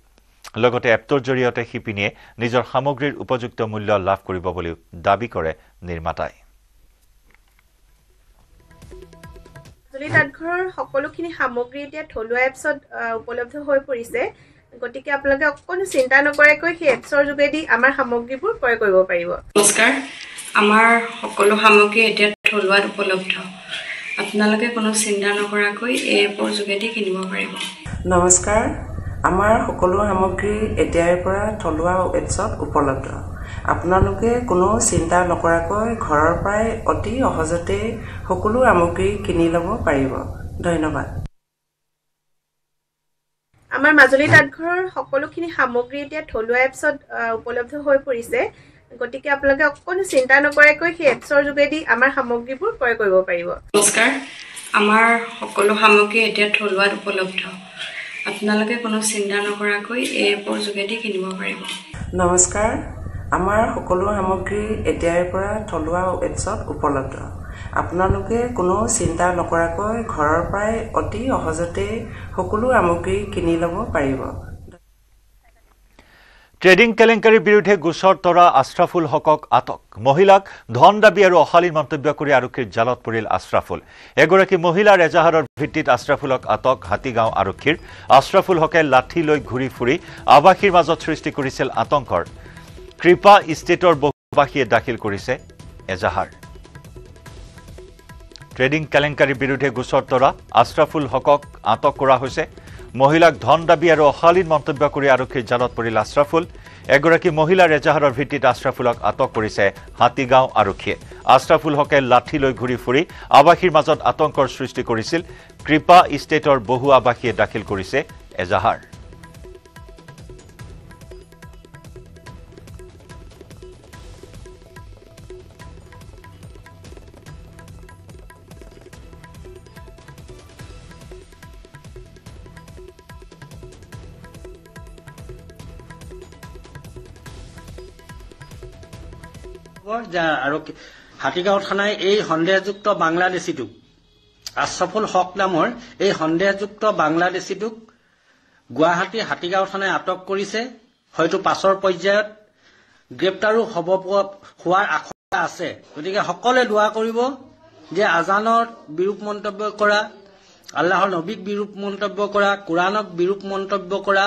লগতে এপটোৰ জৰিয়তে শিপিনীয়ে নিজৰ সামগ্ৰীৰ উপযুক্ত মূল্য লাভ কৰিব বুলি দাবী কৰে নিৰ্মাতাই তাঁতঘৰৰ সকলোখিনি সামগ্ৰী এতিয়া থলুৱা এপছত উপলব্ধ হৈ পৰিছে গতিকে আপোনালোকে অকণো চিন্তা নকৰাকৈ সেই এপছৰ যোগেদি আমাৰ সামগ্ৰীবোৰ ক্ৰয় কৰিব পাৰিব নমস্কাৰ আমাৰ সকলো সামগ্ৰী এতিয়া থলুৱাত উপলব্ধ আপোনালোকে কোনো চিন্তা নকৰাকৈ এই এপৰ যোগেদি কিনিব পাৰিব নমস্কাৰ আমাৰ সকলো সামগ্ৰী এতিয়াৰ পৰা থলুৱা এপছত উপলব্ধ আপোনালোকে কোনো চিন্তা নকৰাকৈ ঘৰৰ পৰাই অতি সহজতে সকলো সামগ্ৰী কিনি ল'ব পাৰিব ধন্যবাদ আমাৰ মাজুলী তাঁতঘৰৰ সকলোখিনি সামগ্ৰী এতিয়া থলুৱা এপছত উপলব্ধ হৈ পৰিছে গতিকে আপোনালোকে অকণো চিন্তা নকৰাকৈ সেই এপছৰ যোগেদি আমাৰ সামগ্ৰীবোৰ ক্ৰয় কৰিব পাৰিব নমস্কাৰ আমাৰ সকলো সামগ্ৰী এতিয়া থলুৱাত উপলব্ধ আপোনালোকে কোনো চিন্তা নকৰাকৈ এই এপৰ যোগেদি কিনিব পাৰিব নমস্কাৰ আমাৰ সকলো সামগ্ৰী এতিয়াৰ পৰা থলুৱা এপছত উপলব্ধ আপোনালোকে কোনো চিন্তা নকৰাকৈ ঘৰৰ পৰাই অতি সহজতে সকলো সামগ্ৰী কিনি ল'ব পাৰিব ট্ৰেডিং কেলেংকাৰীৰ বিৰুদ্ধে গোচৰ তৰা আশৰাফুল হকক আটক মহিলাক ধন দাবী আৰু অশালীন মন্তব্য কৰি আৰক্ষীৰ জালত পৰিল আশৰাফুল এগৰাকী মহিলাৰ এজাহাৰৰ ভিত্তিত আশৰাফুলক আটক হাতীগাঁও আৰক্ষীৰ আশৰাফুল হকে লাঠি লৈ ঘূৰি ফুৰি আৱাসীৰ মাজত সৃষ্টি কৰিছিল আতংকৰ কৃপা ষ্টেটৰ বহুবাসীয়ে দাখিল কৰিছে এজাহাৰ ট্ৰেডিং কেলেংকাৰীৰ বিৰুদ্ধে গোচৰ তৰা আশৰাফুল হকক আটক কৰা হৈছে মহিলাক ধন দাবী আৰু অশালীন মন্তব্য কৰি আৰক্ষীৰ জালত পৰিল আশৰাফুল এগৰাকী মহিলাৰ এজাহাৰৰ ভিত্তিত আশৰাফুলক আটক কৰিছে হাতীগাঁও আৰক্ষীয়ে আশৰাফুল হকে লাঠি লৈ ঘূৰি ফুৰি আৱাসীৰ মাজত আতংকৰ সৃষ্টি কৰিছিল কৃপা ষ্টেটৰ বহু আৱাসীয়ে দাখিল কৰিছে এজাহাৰ আৰু হাতীগাঁও থানাই এই সন্দেহযুক্ত বাংলাদেশীটোক আশৰাফুল হক নামৰ এই সন্দেহযুক্ত বাংলাদেশীটোক গুৱাহাটী হাতীগাঁও থানাই আটক কৰিছে হয়তো পাছৰ পৰ্যায়ত গ্ৰেপ্তাৰো হোৱাৰ আশংকা আছে গতিকে সকলোৱে দোৱা কৰিব যে আজানৰ বিৰূপ মন্তব্য কৰা আল্লাহৰ নবীক বিৰূপ মন্তব্য কৰা কোৰাণক বিৰূপ মন্তব্য কৰা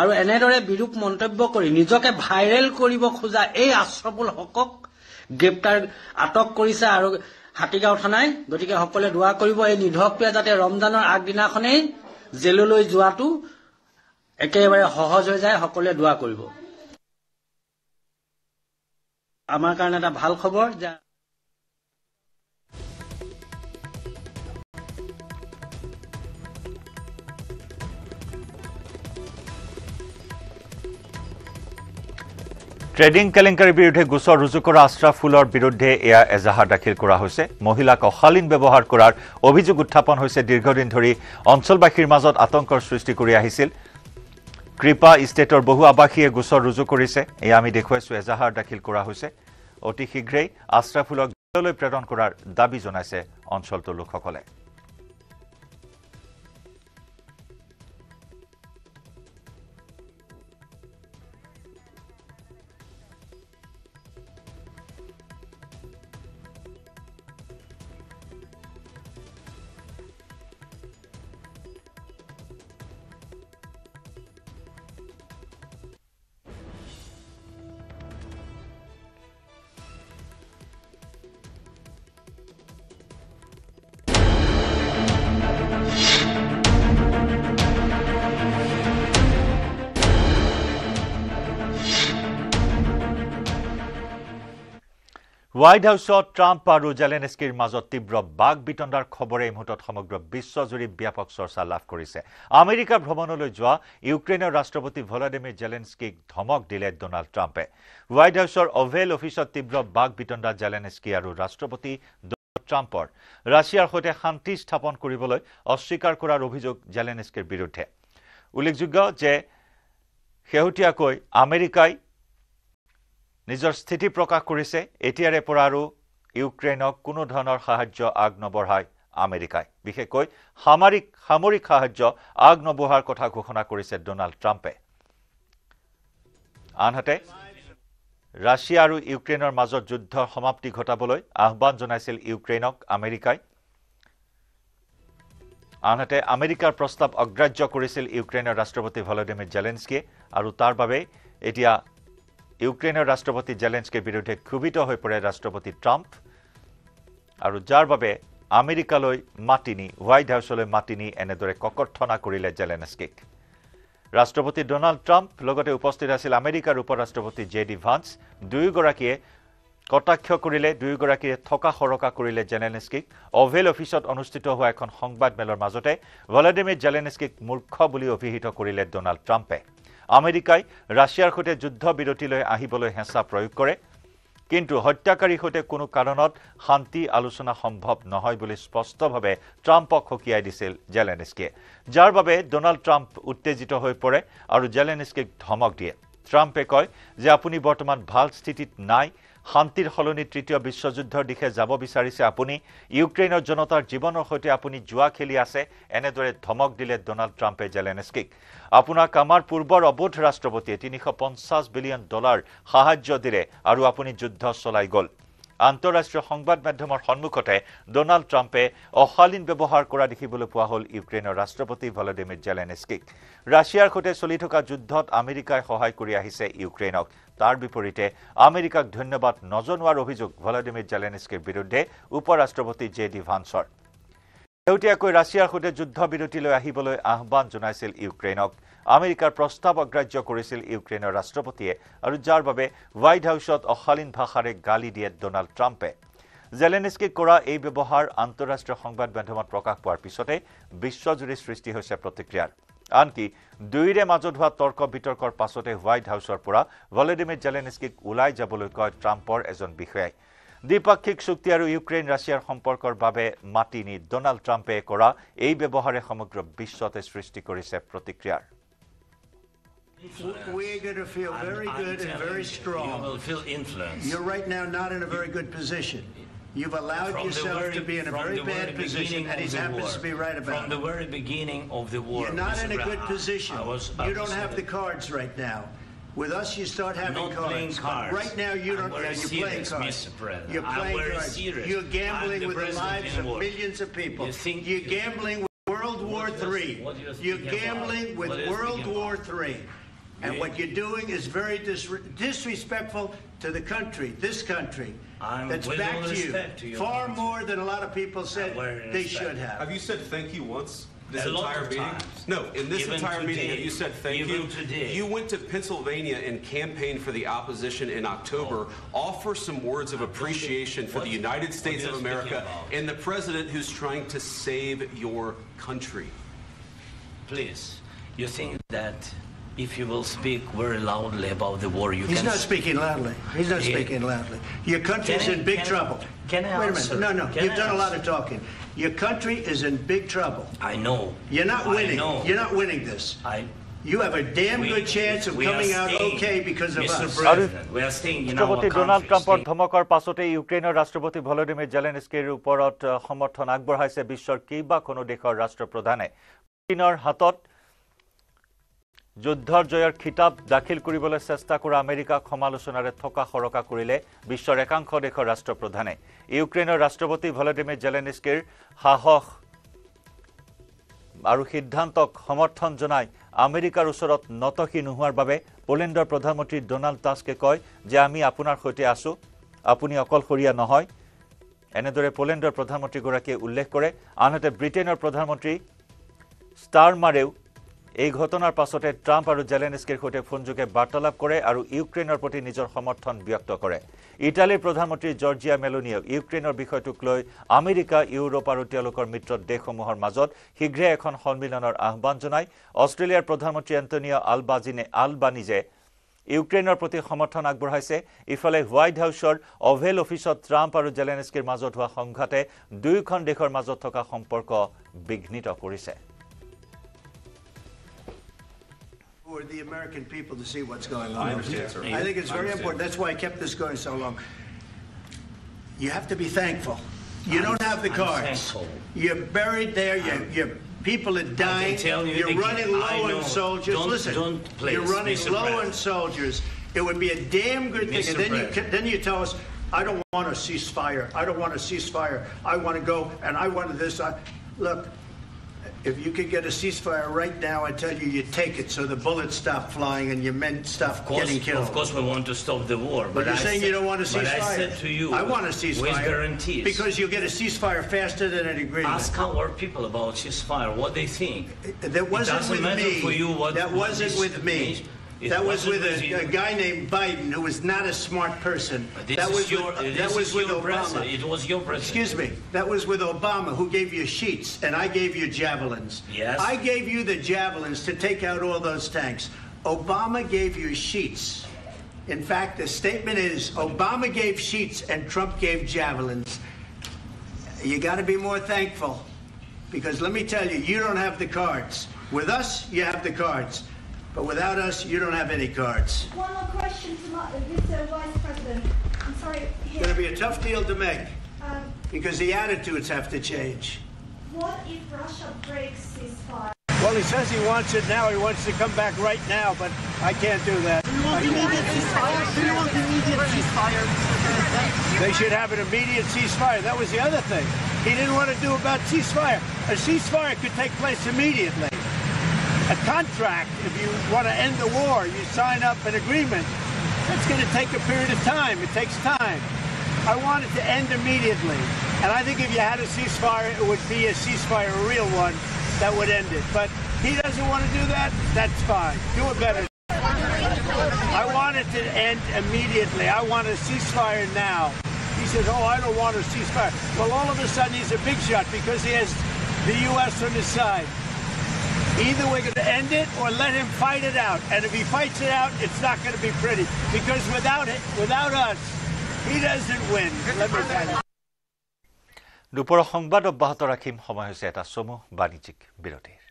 আৰু এনেদৰে বিৰূপ মন্তব্য কৰি নিজকে ভাইৰেল কৰিব খোজা এই আশৰাফুল হকক গ্ৰেপ্তাৰ আটক কৰিছে আৰু হাতীগাঁও থানাই গতিকে সকলোৱে দোৱা কৰিব এই নিধকটোৱে যাতে ৰমজানৰ আগদিনাখনেই জেললৈ যোৱাটো একেবাৰে সহজ হৈ যায় সকলোৱে দোৱা কৰিব আমাৰ কাৰণে এটা ভাল খবৰ যে ট্ৰেডিং কেলেংকাৰীৰ বিৰুদ্ধে গোচৰ ৰুজু কৰা আশ্ৰাফুলৰ বিৰুদ্ধে এয়া এজাহাৰ দাখিল কৰা হৈছে মহিলাক অশালীন ব্যৱহাৰ কৰাৰ অভিযোগ উত্থাপন হৈছে দীৰ্ঘদিন ধৰি অঞ্চলবাসীৰ মাজত আতংকৰ সৃষ্টি কৰি আহিছিল কৃপা ষ্টেটৰ বহু আবাসীয়ে গোচৰ ৰুজু কৰিছে এয়া আমি দেখুৱাইছো এজাহাৰ দাখিল কৰা হৈছে অতি শীঘ্ৰেই আশ্ৰাফুলক জেললৈ প্ৰেৰণ কৰাৰ দাবী জনাইছে অঞ্চলটোৰ লোকসকলে হোৱাইট হাউচত ট্ৰাম্প আৰু জেলেনস্কিৰ মাজত তীব্ৰ বাক বিতণ্ডাৰ খবৰে এই মুহূৰ্তত সমগ্ৰ বিশ্বজুৰি ব্যাপক চৰ্চা লাভ কৰিছে আমেৰিকা ভ্ৰমণলৈ যোৱা ইউক্ৰেইনৰ ৰাষ্ট্ৰপতি ভলোদিমিৰ জেলেনস্কিক ধমক দিলে ডোনাল্ড ট্ৰাম্পে হোৱাইট হাউচৰ অভেল অফিচত তীব্ৰ বাক বিতণ্ডা জেলেনস্কি আৰু ৰাষ্ট্ৰপতি ট্ৰাম্পৰ ৰাছিয়াৰ সৈতে শান্তি স্থাপন কৰিবলৈ অস্বীকাৰ কৰাৰ অভিযোগ জেলেনস্কিৰ বিৰুদ্ধে উল্লেখযোগ্য যে শেহতীয়াকৈ আমেৰিকাই নিজৰ স্থিতি প্ৰকাশ কৰিছে এতিয়াৰে পৰা আৰু ইউক্ৰেইনক কোনো ধৰণৰ সাহায্য আগনবঢ়ায় আমেৰিকাই বিশেষকৈ সামৰিক সাহায্য আগনবঢ়াৰ কথা ঘোষণা কৰিছে ডোনাল্ড ট্ৰাম্পে আনহাতে ৰাছিয়া আৰু ইউক্ৰেইনৰ মাজত যুদ্ধৰ সমাপ্তি ঘটাবলৈ আহ্বান জনাইছিল ইউক্ৰেইনক আমেৰিকাই আনহাতে আমেৰিকাৰ প্ৰস্তাৱ অগ্ৰাহ্য কৰিছিল ইউক্ৰেইনৰ ৰাষ্ট্ৰপতি ভলোদিমিৰ জেলেনস্কিয়ে আৰু তাৰ বাবে এতিয়া ইউক্ৰেইনৰ ৰাষ্ট্ৰপতি জেলেনস্কিৰ বিৰুদ্ধে ক্ষোভিত হৈ পৰে ৰাষ্ট্ৰপতি ট্ৰাম্প আৰু যাৰ বাবে আমেৰিকালৈ মাতিনি হোৱাইট হাউচলৈ মাতিনি এনেদৰে ককৰ্থনা কৰিলে জেলেনস্কিক ৰাষ্ট্ৰপতি ডোনাল্ড ট্ৰাম্প লগতে উপস্থিত আছিল আমেৰিকাৰ উপ-ৰাষ্ট্ৰপতি জেডি ভান্স দুয়োগৰাকীয়ে কটাক্ষ কৰিলে দুয়োগৰাকীয়ে থকা সৰকা কৰিলে জেলেনস্কিক অভেল অফিচত অনুষ্ঠিত হোৱা এখন সংবাদমেলৰ মাজতে ভলোদিমিৰ জেলেনস্কিক মূৰ্খ বুলি অভিহিত কৰিলে ডোনাল্ড ট্ৰাম্পে আমেৰিকাই ৰাছিয়াৰ সৈতে যুদ্ধ বিৰতিলৈ আহিবলৈ হেঁচা প্ৰয়োগ কৰে কিন্তু হত্যাকাৰীৰ সৈতে কোনো কাৰণত শান্তি আলোচনা সম্ভৱ নহয় বুলি স্পষ্টভাৱে ট্ৰাম্পক সকীয়াই দিছিল জেলেনস্কিয়ে যাৰ বাবে ডোনাল্ড ট্ৰাম্প উত্তেজিত হৈ পৰে আৰু জেলেনস্কিক ধমক দিয়ে ট্ৰাম্পে কয় যে আপুনি বৰ্তমান ভাল স্থিতিত নাই শান্তিৰ সলনি তৃতীয় বিশ্বযুদ্ধৰ দিশে যাব বিচাৰিছে আপুনি ইউক্ৰেইনৰ জনতাৰ জীৱনৰ সৈতে আপুনি জুৱা খেলি আছে এনেদৰে ধমক দিলে ডোনাল্ড ট্ৰাম্পে জেলেনস্কিক আপোনাক আমাৰ পূৰ্বৰ অবোধ ৰাষ্ট্ৰপতিয়ে $350 বিলিয়ন সাহায্য দিলে আৰু আপুনি যুদ্ধ চলাই গ'ল আন্তঃৰাষ্ট্ৰীয় সংবাদ মাধ্যমৰ সন্মুখতে ডোনাল্ড ট্ৰাম্পে অশালীন ব্যৱহাৰ কৰা দেখিবলৈ পোৱা হ'ল ইউক্ৰেইনৰ ৰাষ্ট্ৰপতি ভলোদিমিৰ জেলেনস্কিক ৰাছিয়াৰ সৈতে চলি থকা যুদ্ধত আমেৰিকাই সহায় কৰি আহিছে ইউক্ৰেইনক তাৰ বিপৰীতে আমেৰিকাক ধন্যবাদ নজনোৱাৰ অভিযোগ ভলোদিমিৰ জেলেনস্কিৰ বিৰুদ্ধে উপ-ৰাষ্ট্ৰপতি জেডি ভান্সৰ শেহতীয়াকৈ ৰাছিয়াৰ সৈতে যুদ্ধ বিৰতিলৈ আহিবলৈ আহ্বান জনাইছিল ইউক্ৰেইনক আমেৰিকাৰ প্ৰস্তাৱ অগ্ৰাহ্য কৰিছিল ইউক্ৰেইনৰ ৰাষ্ট্ৰপতিয়ে আৰু যাৰ বাবে হোৱাইট হাউচত অশালীন ভাষাৰে গালি দিয়ে ডোনাল্ড ট্ৰাম্পে জেলেনস্কিক কৰা এই ব্যৱহাৰ আন্তঃৰাষ্ট্ৰীয় সংবাদ মাধ্যমত প্ৰকাশ পোৱাৰ পিছতে বিশ্বজুৰি সৃষ্টি হৈছে প্ৰতিক্ৰিয়াৰ আনকি দুয়োৰে মাজত হোৱা তৰ্ক বিতৰ্কৰ পাছতে হোৱাইট হাউচৰ পৰা ভলোদিমিৰ জেলেনস্কিক ওলাই যাবলৈ কয় ট্ৰাম্পৰ এজন বিষয়াই দ্বিপাক্ষিক চুক্তি আৰু ইউক্ৰেইন ৰাছিয়াৰ সম্পৰ্কৰ বাবে মাতিনি ডোনাল্ড ট্ৰাম্পে কৰা এই ব্যৱহাৰে সমগ্ৰ বিশ্বতে সৃষ্টি কৰিছে প্ৰতিক্ৰিয়াৰ We're going to feel very good and very strong. You will feel influence. You're right now not in a very good position. You've allowed yourself to be in a very bad position, and he happens to be right about it. From the very beginning of the war, you're not in a good position. You don't have the cards right now. With us, you start having cards. Right now, you don't. You're playing cards. You're playing cards. You're gambling with the lives of millions of people. You're gambling with World War III. You're gambling with World War III. And what you're doing is very disrespectful to the country, this country, that's back to you, far more than a lot of people said they should have. Have you said thank you once? This entire meeting? No, in this entire meeting, have you said thank you? You went to Pennsylvania and campaigned for the opposition in October. Offer some words of appreciation for the United States of America and the president who's trying to save your country. Please, you think that if you will speak very loudly about the war, you He's can... not speaking loudly. He's not speaking loudly. Your country is in big trouble. Can I Wait a answer? minute. No. You've done a lot of talking. Your country is in big trouble. I know. You're not winning. You're not winning this. You have a damn good chance of coming out okay because of us. We are staying in our রাষ্ট্রপতি country. Donald ট্ৰাম্পৰ ধমকৰ পাছতে ইউক্ৰেইনৰ ৰাষ্ট্ৰপতি Volodymyr জেলেনস্কিৰ ওপৰত সমৰ্থন আগবঢ়াইছে বিশ্বৰ কেইবাখনো দেশৰ ৰাষ্ট্ৰপ্ৰধানে চীনৰ হাতত যুদ্ধৰ জয়ৰ খিতাপ দাখিল কৰিবলৈ চেষ্টা কৰা আমেৰিকাক সমালোচনাৰে থকা সৰকা কৰিলে বিশ্বৰ একাংশ দেশৰ ৰাষ্ট্ৰপ্ৰধানে ইউক্ৰেইনৰ ৰাষ্ট্ৰপতি ভলোদিমিৰ জেলেনস্কিৰ সাহস আৰু সিদ্ধান্তক সমৰ্থন জনাই আমেৰিকাৰ ওচৰত নতকি নোহোৱাৰ বাবে পোলেণ্ডৰ প্ৰধানমন্ত্ৰী ডোনাল্ড টাস্কে কয় যে আমি আপোনাৰ সৈতে আছো আপুনি অকলশৰীয়া নহয় এনেদৰে পোলেণ্ডৰ প্ৰধানমন্ত্ৰীগৰাকীয়ে উল্লেখ কৰে আনহাতে ব্ৰিটেইনৰ প্ৰধানমন্ত্ৰী ষ্টাৰমাৰেও এই ঘটনাৰ পাছতে ট্ৰাম্প আৰু জেলেনস্কিৰ সৈতে ফোনযোগে বাৰ্তালাপ কৰে আৰু ইউক্ৰেইনৰ প্ৰতি নিজৰ সমৰ্থন ব্যক্ত কৰে ইটালীৰ প্ৰধানমন্ত্ৰী জৰ্জিয়া মেলোনিয়ে ইউক্ৰেইনৰ বিষয়টোক লৈ আমেৰিকা ইউৰোপ আৰু তেওঁলোকৰ মিত্ৰ দেশসমূহৰ মাজত শীঘ্ৰে এখন সন্মিলনৰ আহ্বান জনায় অষ্ট্ৰেলিয়াৰ প্ৰধানমন্ত্ৰী এন্টনিও আলবানিজে ইউক্ৰেইনৰ প্ৰতি সমৰ্থন আগবঢ়াইছে ইফালে হোৱাইট হাউছৰ অভেল অফিচত ট্ৰাম্প আৰু জেলেনস্কিৰ মাজত হোৱা সংঘাতে দুয়োখন দেশৰ মাজত থকা সম্পৰ্ক বিঘ্নিত কৰিছে For the American people to see what's going on. I understand, sir. I think it's very important. That's why I kept this going so long. You have to be thankful. You don't have the cards. You're buried there. Your people are dying. You're running low on soldiers. Listen, you're running low on soldiers. It would be a damn good thing. And then you tell us, I don't want a ceasefire. I don't want a ceasefire. I want to go and I want this. Look. If you could get a ceasefire right now, I tell you, you take it so the bullets stop flying and your men stop getting killed. Of course, we want to stop the war. But you're saying you don't want a ceasefire. But I said to you, I want a ceasefire. With guarantees. Because you'll get a ceasefire faster than an agreement. Ask our people about ceasefire, what they think. That wasn't with me. That wasn't with me. That was with a guy named Biden, who was not a smart person. That was with Obama. It was your president. Excuse me. That was with Obama, who gave you sheets, and I gave you javelins. Yes. I gave you the javelins to take out all those tanks. Obama gave you sheets. In fact, the statement is Obama gave sheets and Trump gave javelins. You got to be more thankful, because let me tell you, you don't have the cards. With us, you have the cards. But without us, you don't have any cards. One more question to Mr. Vice President. I'm sorry. It's going to be a tough deal to make because the attitudes have to change. What if Russia breaks ceasefire? Well, he says he wants it now. He wants to come back right now, but I can't do that. Do you want immediate ceasefire? Do you want immediate ceasefire? They should have an immediate ceasefire. That was the other thing. He didn't want to do about ceasefire. A ceasefire could take place immediately. A contract, if you want to end the war, you sign up an agreement. That's going to take a period of time. It takes time. I want it to end immediately. And I think if you had a ceasefire, it would be a ceasefire, a real one, that would end it. But he doesn't want to do that. That's fine. Do it better. I want it to end immediately. I want a ceasefire now. He says, oh, I don't want a ceasefire. Well, all of a sudden, he's a big shot because he has the U.S. on his side. Either we're going to end it or let him fight it out. And if he fights it out, it's not going to be pretty. Because without us, he doesn't win. Let me tell you. দুপৰৰ সংবাদ অব্যাহত ৰাখিম সময় হৈছে এটা চমু বাণিজ্যিক বিৰতিৰ